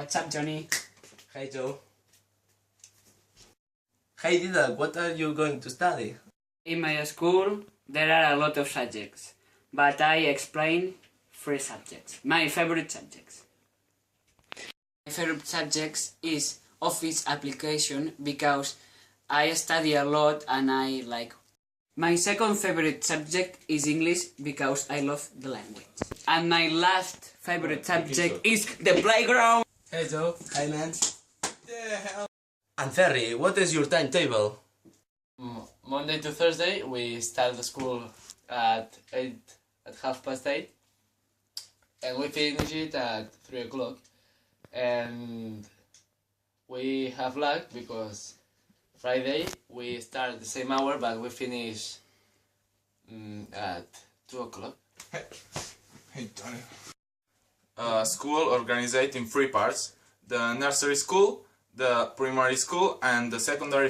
What's up, Johnny? Hey Joe. Hey Didac, what are you going to study? In my school, there are a lot of subjects, but I explain 3 subjects. My favorite subjects. My favorite subjects is Office application because I study a lot and I like. My second favorite subject is English because I love the language. And my last favorite subject is the playground. Hey Joe. Hi Lance. Yeah. And Ferry, what is your timetable? Monday to Thursday we start the school at 8:30, and we finish it at 3 o'clock. And we have luck because Friday we start the same hour but we finish at 2 o'clock. Hey, Tony. School organized in 3 parts: the nursery school, the primary school, and the secondary